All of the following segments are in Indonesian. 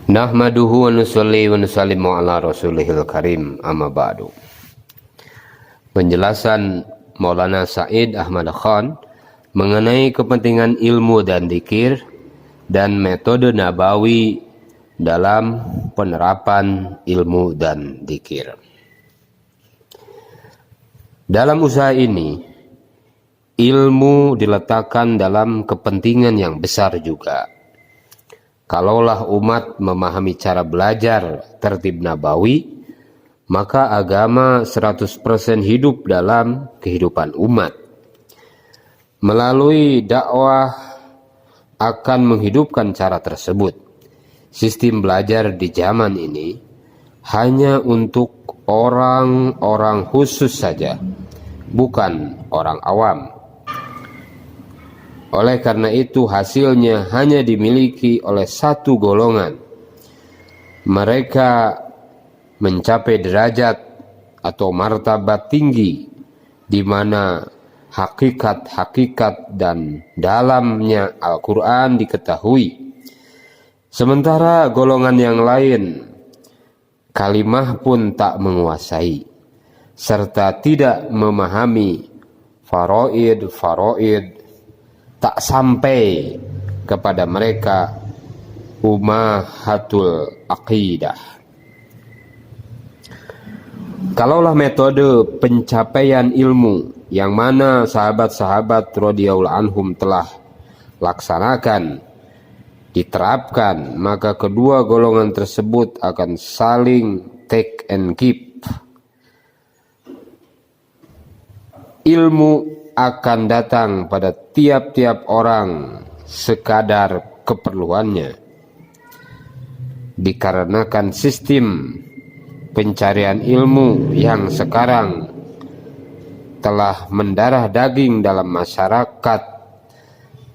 Nahmaduhu wa nusalli wa nusallimu ala rasulihil karim, amma ba'du. Penjelasan Maulana Said Ahmad Khan mengenai kepentingan ilmu dan dzikir dan metode nabawi dalam penerapan ilmu dan dzikir. Dalam usaha ini, ilmu diletakkan dalam kepentingan yang besar juga. Kalaulah umat memahami cara belajar tertib nabawi, maka agama 100% hidup dalam kehidupan umat. Melalui dakwah akan menghidupkan cara tersebut. Sistem belajar di zaman ini hanya untuk orang-orang khusus saja, bukan orang awam. Oleh karena itu hasilnya hanya dimiliki oleh satu golongan. Mereka mencapai derajat atau martabat tinggi di mana hakikat-hakikat dan dalamnya Al-Quran diketahui. Sementara golongan yang lain kalimah pun tak menguasai serta tidak memahami faraid, tak sampai kepada mereka ummahatul aqidah. Kalaulah metode pencapaian ilmu yang mana sahabat-sahabat radhiyallahu anhum telah laksanakan diterapkan, maka kedua golongan tersebut akan saling take and keep. Ilmu akan datang pada tiap-tiap orang sekadar keperluannya. Dikarenakan sistem pencarian ilmu yang sekarang telah mendarah daging dalam masyarakat,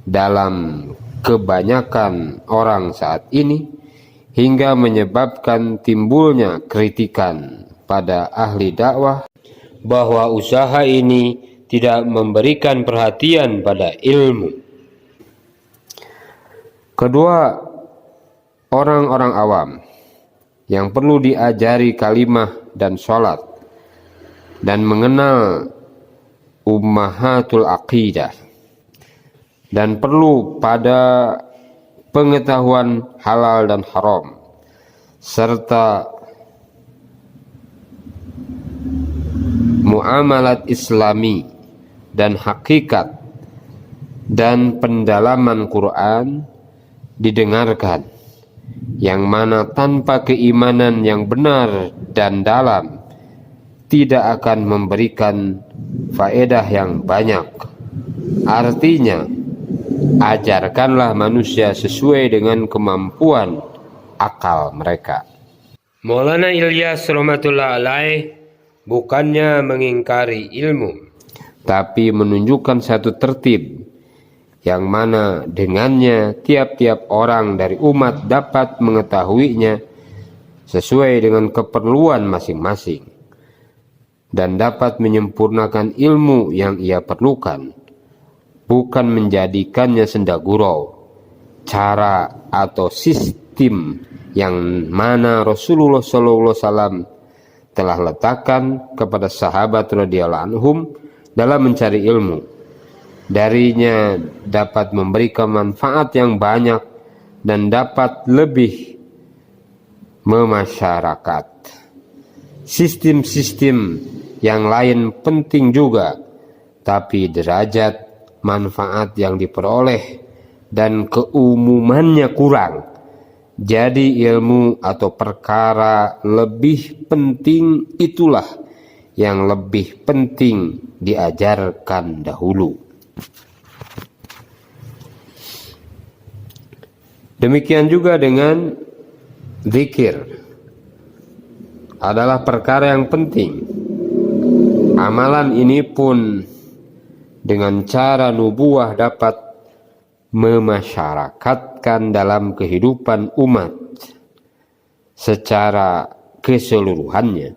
dalam kebanyakan orang saat ini, hingga menyebabkan timbulnya kritikan pada ahli dakwah bahwa usaha ini tidak memberikan perhatian pada ilmu. Kedua, orang-orang awam yang perlu diajari kalimah dan sholat dan mengenal ummahatul aqidah, dan perlu pada pengetahuan halal dan haram serta muamalat islami dan hakikat dan pendalaman Quran didengarkan, yang mana tanpa keimanan yang benar dan dalam tidak akan memberikan faedah yang banyak. Artinya, ajarkanlah manusia sesuai dengan kemampuan akal mereka. Maulana Ilyas rahmatullah alaih bukannya mengingkari ilmu, tapi menunjukkan satu tertib yang mana dengannya tiap-tiap orang dari umat dapat mengetahuinya sesuai dengan keperluan masing-masing dan dapat menyempurnakan ilmu yang ia perlukan, bukan menjadikannya senda gurau, cara atau sistem yang mana Rasulullah SAW telah letakkan kepada sahabat radhiyallahu anhum dalam mencari ilmu. Darinya dapat memberikan manfaat yang banyak dan dapat lebih memasyarakat. Sistem-sistem yang lain penting juga, tapi derajat manfaat yang diperoleh dan keumumannya kurang. Jadi ilmu atau perkara lebih penting itulah yang lebih penting diajarkan dahulu. Demikian juga dengan zikir, adalah perkara yang penting. Amalan ini pun dengan cara nubuah dapat memasyarakatkan dalam kehidupan umat secara keseluruhannya,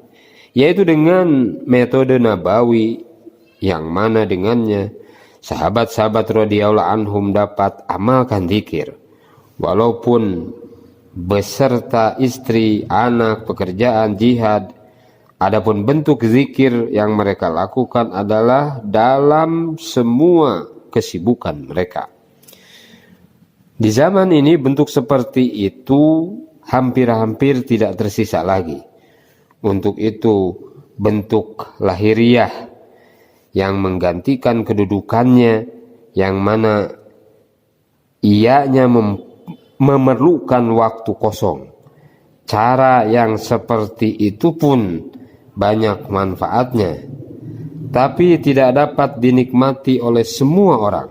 yaitu dengan metode nabawi yang mana dengannya sahabat-sahabat radhiyallahu anhum dapat amalkan zikir walaupun beserta istri, anak, pekerjaan, jihad. Adapun bentuk zikir yang mereka lakukan adalah dalam semua kesibukan mereka. Di zaman ini bentuk seperti itu hampir-hampir tidak tersisa lagi. Untuk itu bentuk lahiriah yang menggantikan kedudukannya, yang mana ianya memerlukan waktu kosong. Cara yang seperti itu pun banyak manfaatnya, tapi tidak dapat dinikmati oleh semua orang.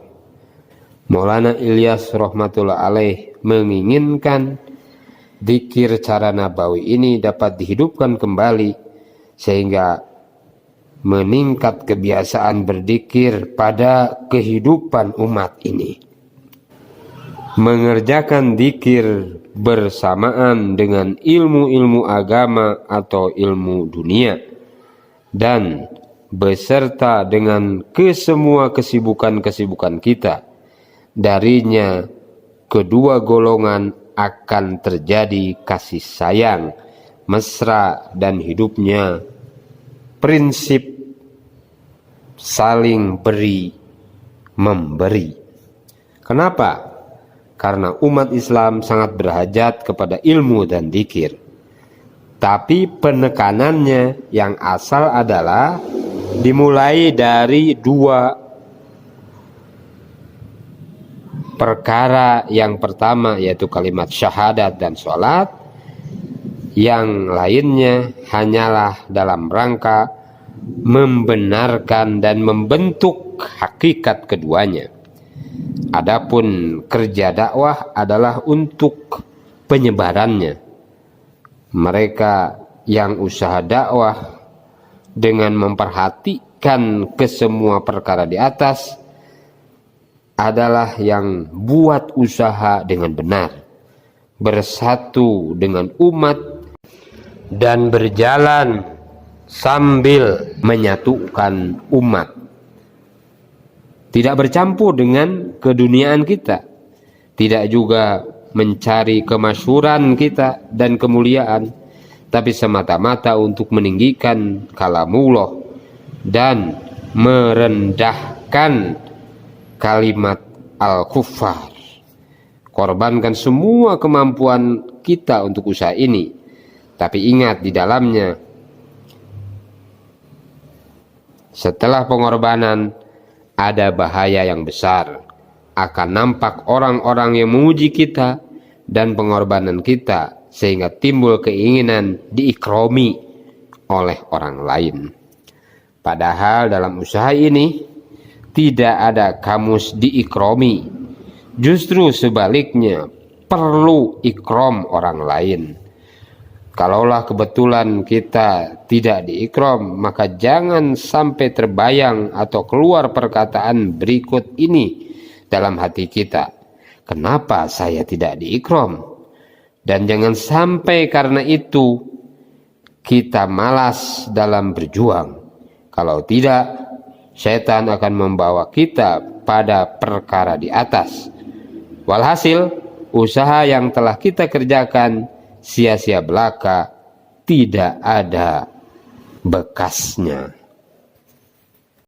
Maulana Ilyas rahmatullah alaih menginginkan zikir cara nabawi ini dapat dihidupkan kembali, sehingga meningkat kebiasaan berzikir pada kehidupan umat ini. Mengerjakan zikir bersamaan dengan ilmu-ilmu agama atau ilmu dunia, dan beserta dengan kesemua kesibukan-kesibukan kita. Darinya kedua golongan akan terjadi kasih sayang, mesra, dan hidupnya prinsip saling beri memberi. Kenapa? Karena umat Islam sangat berhajat kepada ilmu dan zikir. Tapi penekanannya yang asal adalah dimulai dari dua perkara. Yang pertama yaitu kalimat syahadat dan sholat. Yang lainnya hanyalah dalam rangka membenarkan dan membentuk hakikat keduanya. Adapun kerja dakwah adalah untuk penyebarannya. Mereka yang usaha dakwah dengan memperhatikan kesemua perkara di atas adalah yang buat usaha dengan benar, bersatu dengan umat, dan berjalan sambil menyatukan umat. Tidak bercampur dengan keduniaan kita, tidak juga mencari kemasyhuran kita dan kemuliaan, tapi semata-mata untuk meninggikan kalamullah dan merendahkan kalimat al-kuffar. Korbankan semua kemampuan kita untuk usaha ini, tapi ingat di dalamnya setelah pengorbanan ada bahaya yang besar. Akan nampak orang-orang yang memuji kita dan pengorbanan kita, sehingga timbul keinginan diikromi oleh orang lain. Padahal dalam usaha ini tidak ada kamus diikromi, justru sebaliknya perlu ikrom orang lain. Kalaulah kebetulan kita tidak diikrom, maka jangan sampai terbayang atau keluar perkataan berikut ini dalam hati kita, kenapa saya tidak diikrom? Dan jangan sampai karena itu kita malas dalam berjuang. Kalau tidak, setan akan membawa kita pada perkara di atas. Walhasil, usaha yang telah kita kerjakan sia-sia belaka, tidak ada bekasnya.